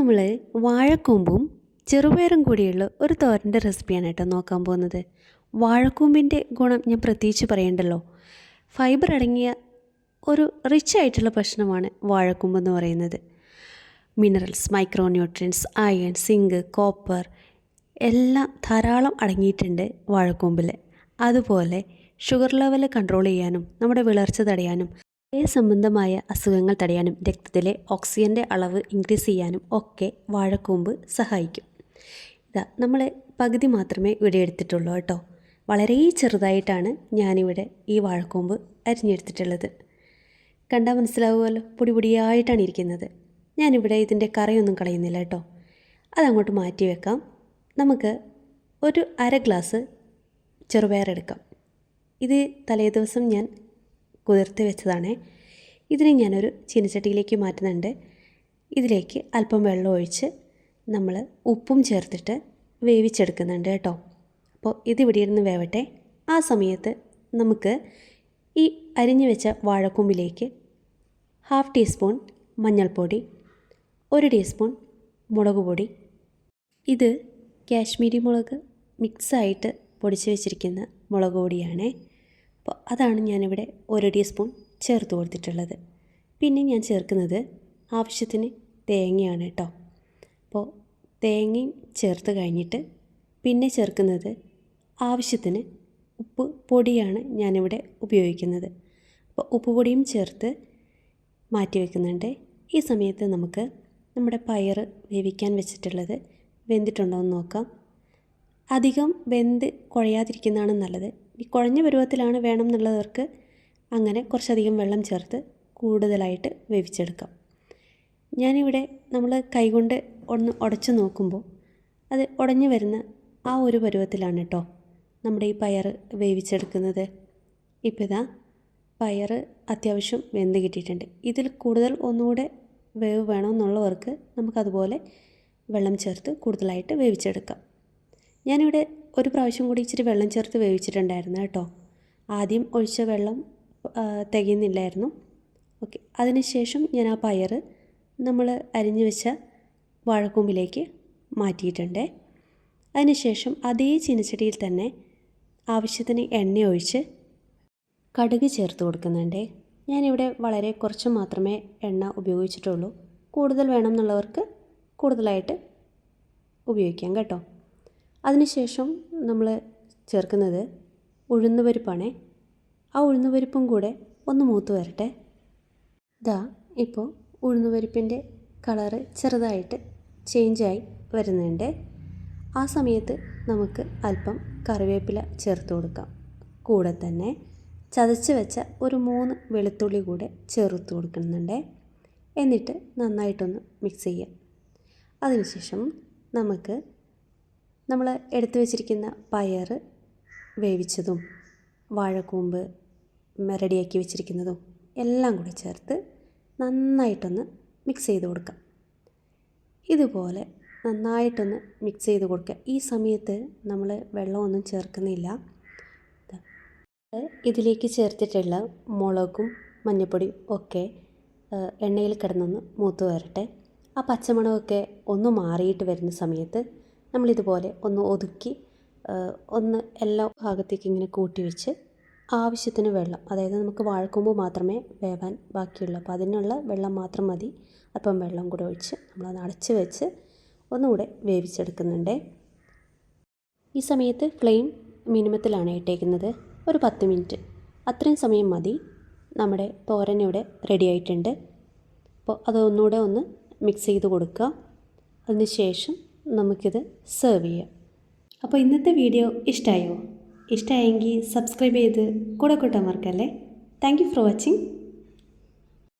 നമ്മൾ വാഴക്കൂമ്പും ചെറുപയറും കൂടിയുള്ള ഒരു തോരൻ്റെ റെസിപ്പിയാണ് കേട്ടോ നോക്കാൻ പോകുന്നത്. വാഴക്കൂമ്പിൻ്റെ ഗുണം ഞാൻ പ്രത്യേകിച്ച് പറയണ്ടല്ലോ. ഫൈബർ അടങ്ങിയ ഒരു റിച്ച് ആയിട്ടുള്ള ഭക്ഷണമാണ് വാഴക്കൂമ്പെന്ന് പറയുന്നത്. Minerals, micro nutrients, iron, zinc, copper എല്ലാം ധാരാളം അടങ്ങിയിട്ടുണ്ട് വാഴക്കൂമ്പിൽ. അതുപോലെ ഷുഗർ ലെവൽ കൺട്രോൾ ചെയ്യാനും നമ്മുടെ വിളർച്ച തടയാനും സംബന്ധമായ അസുഖങ്ങൾ തടയാനും രക്തത്തിലെ ഓക്സിജൻ്റെ അളവ് ഇൻക്രീസ് ചെയ്യാനും ഒക്കെ വാഴക്കൂമ്പ് സഹായിക്കും. നമ്മൾ പകുതി മാത്രമേ ഇവിടെ എടുത്തിട്ടുള്ളൂ കേട്ടോ. വളരെ ചെറുതായിട്ടാണ് ഞാനിവിടെ ഈ വാഴക്കൂമ്പ് അരിഞ്ഞെടുത്തിട്ടുള്ളത്. കണ്ടാൽ മനസ്സിലാവുമല്ലോ, പൊടി പൊടിയായിട്ടാണ് ഇരിക്കുന്നത്. ഞാനിവിടെ ഇതിൻ്റെ കറിയൊന്നും കളയുന്നില്ല കേട്ടോ. അതങ്ങോട്ട് മാറ്റി വെക്കാം. നമുക്ക് ഒരു അര ഗ്ലാസ് ചെറുപയറെടുക്കാം. ഇത് തലേദിവസം ഞാൻ കുതിർത്ത് വെച്ചതാണ്. ഇതിനെ ഞാനൊരു ചീനച്ചട്ടിയിലേക്ക് മാറ്റുന്നുണ്ട്. ഇതിലേക്ക് അല്പം വെള്ളം ഒഴിച്ച് നമ്മൾ ഉപ്പും ചേർത്തിട്ട് വേവിച്ചെടുക്കുന്നുണ്ട് കേട്ടോ. അപ്പോൾ ഇതിവിടെ ഇരുന്ന് വേവട്ടെ. ആ സമയത്ത് നമുക്ക് ഈ അരിഞ്ഞു വെച്ച വാഴക്കൂമ്പിലേക്ക് 1/2 ടീസ്പൂൺ മഞ്ഞൾപ്പൊടി, 1 ടീസ്പൂൺ മുളക് പൊടി, ഇത് കാശ്മീരി മുളക് മിക്സായിട്ട് പൊടിച്ച് വെച്ചിരിക്കുന്ന മുളക് പൊടിയാണ്. അപ്പോൾ അതാണ് ഞാനിവിടെ 1 ടീസ്പൂൺ ചേർത്ത് കൊടുത്തിട്ടുള്ളത്. പിന്നെ ഞാൻ ചേർക്കുന്നത് ആവശ്യത്തിന് തേങ്ങയാണ് കേട്ടോ. അപ്പോൾ തേങ്ങയും ചേർത്ത് കഴിഞ്ഞിട്ട് പിന്നെ ചേർക്കുന്നത് ആവശ്യത്തിന് ഉപ്പ് പൊടിയാണ് ഞാനിവിടെ ഉപയോഗിക്കുന്നത്. അപ്പോൾ ഉപ്പ് പൊടിയും ചേർത്ത് മാറ്റി വയ്ക്കുന്നുണ്ട്. ഈ സമയത്ത് നമുക്ക് നമ്മുടെ പയർ വേവിക്കാൻ വെച്ചിട്ടുള്ളത് വെന്തിട്ടുണ്ടോ എന്ന് നോക്കാം. അധികം വെന്ത് കുഴയാതിരിക്കുന്നതാണ് നല്ലത്. ഈ കുഴഞ്ഞ പരുവത്തിലാണ് വേണം എന്നുള്ളവർക്ക് അങ്ങനെ കുറച്ചധികം വെള്ളം ചേർത്ത് കൂടുതലായിട്ട് വേവിച്ചെടുക്കാം. ഞാനിവിടെ നമ്മൾ കൈകൊണ്ട് ഒന്ന് ഉടച്ച് നോക്കുമ്പോൾ അത് ഉടഞ്ഞു വരുന്ന ആ ഒരു പരുവത്തിലാണ് കേട്ടോ നമ്മുടെ ഈ പയർ വേവിച്ചെടുക്കുന്നത്. ഇപ്പോൾ ഇതാ പയർ അത്യാവശ്യം വെന്ത് കിട്ടിയിട്ടുണ്ട്. ഇതിൽ കൂടുതൽ ഒന്നുകൂടെ വേവ് വേണമെന്നുള്ളവർക്ക് നമുക്കതുപോലെ വെള്ളം ചേർത്ത് കൂടുതലായിട്ട് വേവിച്ചെടുക്കാം. ഞാനിവിടെ ഒരു പ്രാവശ്യം കൂടി ഇച്ചിരി വെള്ളം ചേർത്ത് വേവിച്ചിട്ടുണ്ടായിരുന്നു കേട്ടോ. ആദ്യം ഒഴിച്ച വെള്ളം തികയുന്നില്ലായിരുന്നു. ഓക്കെ, അതിനുശേഷം ഞാൻ ആ പയർ നമ്മൾ അരിഞ്ഞു വെച്ച വാഴക്കൂമ്പിലേക്ക് മാറ്റിയിട്ടുണ്ട്. അതിനുശേഷം അതേ ചീനച്ചട്ടിയിൽ തന്നെ ആവശ്യത്തിന് എണ്ണ ഒഴിച്ച് കടുക് ചേർത്ത് കൊടുക്കുന്നുണ്ട്. ഞാനിവിടെ വളരെ കുറച്ച് മാത്രമേ എണ്ണ ഉപയോഗിച്ചിട്ടുള്ളൂ. കൂടുതൽ വേണം എന്നുള്ളവർക്ക് കൂടുതലായിട്ട് ഉപയോഗിക്കാം കേട്ടോ. അതിനുശേഷം നമ്മൾ ചേർക്കുന്നത് ഉഴുന്നുപരിപ്പാണ്. ആ ഉഴുന്നുപരിപ്പും കൂടെ ഒന്ന് മൂത്ത് വരട്ടെ. ഇതാ ഇപ്പോൾ ഉഴുന്നുപരിപ്പിൻ്റെ കളറ് ചെറുതായിട്ട് ചേഞ്ചായി വരുന്നുണ്ട്. ആ സമയത്ത് നമുക്ക് അല്പം കറിവേപ്പില ചേർത്ത് കൊടുക്കാം. കൂടെ തന്നെ ചതച്ച് വെച്ച ഒരു 3 വെളുത്തുള്ളി കൂടെ ചേർത്ത് കൊടുക്കുന്നുണ്ട്. എന്നിട്ട് നന്നായിട്ടൊന്ന് മിക്സ് ചെയ്യാം. അതിനുശേഷം നമുക്ക് നമ്മൾ എടുത്തു വെച്ചിരിക്കുന്ന പയർ വേവിച്ചതും വാഴക്കൂമ്പ് റെഡിയാക്കി വെച്ചിരിക്കുന്നതും എല്ലാം കൂടി ചേർത്ത് നന്നായിട്ടൊന്ന് മിക്സ് ചെയ്ത് കൊടുക്കാം. ഇതുപോലെ നന്നായിട്ടൊന്ന് മിക്സ് ചെയ്ത് കൊടുക്കുക. ഈ സമയത്ത് നമ്മൾ വെള്ളമൊന്നും ചേർക്കുന്നില്ല. ഇതിലേക്ക് ചേർത്തിട്ടുള്ള മുളകും മഞ്ഞൾപ്പൊടിയും ഒക്കെ എണ്ണയിൽ കിടന്നൊന്ന് മൂത്ത് വരട്ടെ. ആ പച്ചമണമൊക്കെ ഒന്ന് മാറിയിട്ട് വരുന്ന സമയത്ത് നമ്മളിതുപോലെ ഒന്ന് ഒതുക്കി ഒന്ന് എല്ലാ ഭാഗത്തേക്ക് ഇങ്ങനെ കൂട്ടി വെച്ച് ആവശ്യത്തിന് വെള്ളം, അതായത് നമുക്ക് വാഴക്കൂമ്പ് മാത്രമേ വേവാൻ ബാക്കിയുള്ളൂ. അപ്പോൾ അതിനുള്ള വെള്ളം മാത്രം മതി. അല്പം വെള്ളം കൂടെ ഒഴിച്ച് നമ്മളത് അടച്ച് വെച്ച് ഒന്നുകൂടെ വേവിച്ചെടുക്കുന്നുണ്ട്. ഈ സമയത്ത് ഫ്ലെയിം മിനിമത്തിലാണ് ഇട്ടേക്കുന്നത്. ഒരു 10 മിനിറ്റ് അത്രയും സമയം മതി. നമ്മുടെ തോരൻ ഇവിടെ റെഡി ആയിട്ടുണ്ട്. അപ്പോൾ അതൊന്നുകൂടെ ഒന്ന് മിക്സ് ചെയ്ത് കൊടുക്കുക. അതിനുശേഷം നമുക്കിത് സെർവ് ചെയ്യാം. അപ്പോൾ ഇന്നത്തെ വീഡിയോ ഇഷ്ടമായോ? ഇഷ്ടമായെങ്കിൽ സബ്സ്ക്രൈബ് ചെയ്ത് കൂടെ കൂട്ടാൻ മറക്കല്ലേ. Thank you for watching.